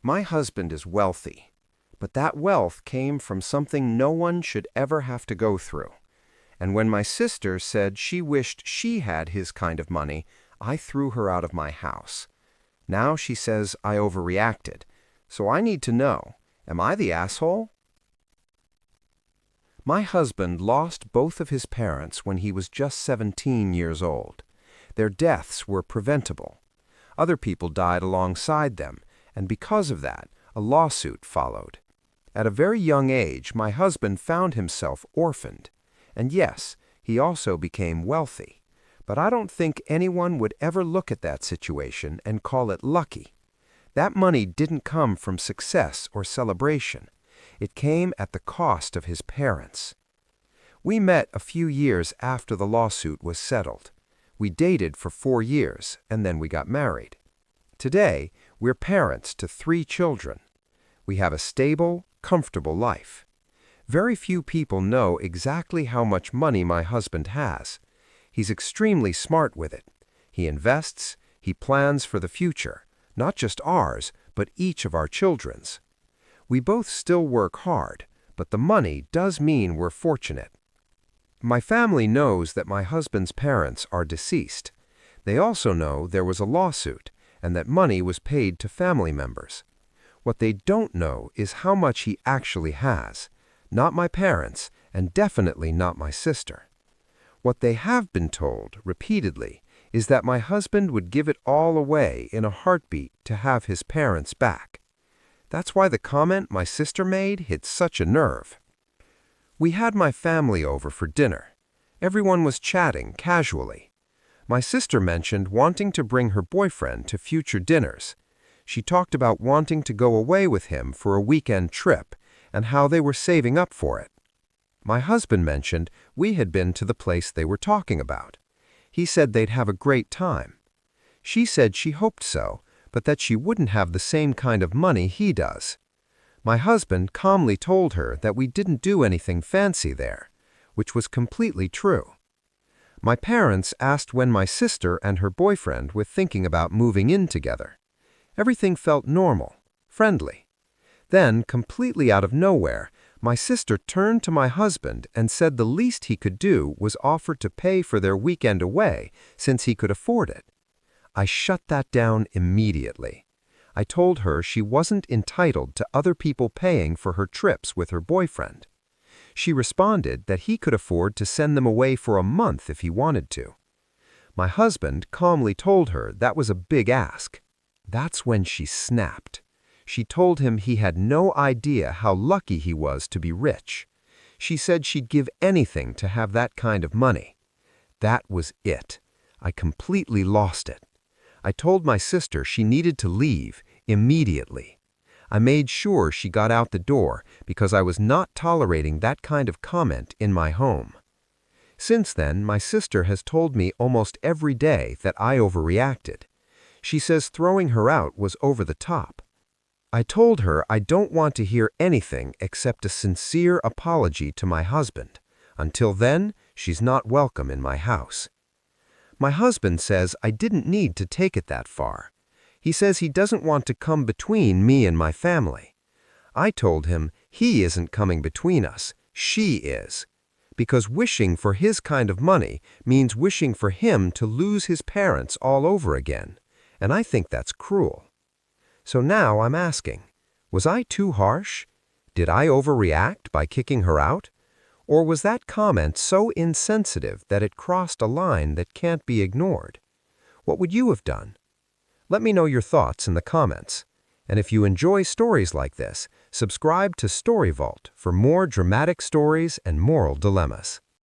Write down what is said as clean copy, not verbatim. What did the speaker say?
My husband is wealthy, but that wealth came from something no one should ever have to go through. And when my sister said she wished she had his kind of money, I threw her out of my house. Now she says I overreacted, so I need to know, am I the asshole? My husband lost both of his parents when he was just 17 years old. Their deaths were preventable. Other people died alongside them, and because of that, a lawsuit followed. At a very young age, my husband found himself orphaned. And yes, he also became wealthy. But I don't think anyone would ever look at that situation and call it lucky. That money didn't come from success or celebration. It came at the cost of his parents. We met a few years after the lawsuit was settled. We dated for 4 years, and then we got married. Today, we're parents to 3 children. We have a stable, comfortable life. Very few people know exactly how much money my husband has. He's extremely smart with it. He invests, he plans for the future, not just ours, but each of our children's. We both still work hard, but the money does mean we're fortunate. My family knows that my husband's parents are deceased. They also know there was a lawsuit and that money was paid to family members. What they don't know is how much he actually has. Not my parents, and definitely not my sister. What they have been told, repeatedly, is that my husband would give it all away in a heartbeat to have his parents back. That's why the comment my sister made hit such a nerve. We had my family over for dinner. Everyone was chatting casually. My sister mentioned wanting to bring her boyfriend to future dinners. She talked about wanting to go away with him for a weekend trip and how they were saving up for it. My husband mentioned we had been to the place they were talking about. He said they'd have a great time. She said she hoped so, but that she wouldn't have the same kind of money he does. My husband calmly told her that we didn't do anything fancy there, which was completely true. My parents asked when my sister and her boyfriend were thinking about moving in together. Everything felt normal, friendly. Then, completely out of nowhere, my sister turned to my husband and said the least he could do was offer to pay for their weekend away since he could afford it. I shut that down immediately. I told her she wasn't entitled to other people paying for her trips with her boyfriend. She responded that he could afford to send them away for a month if he wanted to. My husband calmly told her that was a big ask. That's when she snapped. She told him he had no idea how lucky he was to be rich. She said she'd give anything to have that kind of money. That was it. I completely lost it. I told my sister she needed to leave immediately. I made sure she got out the door because I was not tolerating that kind of comment in my home. Since then, my sister has told me almost every day that I overreacted. She says throwing her out was over the top. I told her I don't want to hear anything except a sincere apology to my husband. Until then, she's not welcome in my house. My husband says I didn't need to take it that far. He says he doesn't want to come between me and my family. I told him he isn't coming between us, she is. Because wishing for his kind of money means wishing for him to lose his parents all over again, and I think that's cruel. So now I'm asking, was I too harsh? Did I overreact by kicking her out? Or was that comment so insensitive that it crossed a line that can't be ignored? What would you have done? Let me know your thoughts in the comments. And if you enjoy stories like this, subscribe to Story Vault for more dramatic stories and moral dilemmas.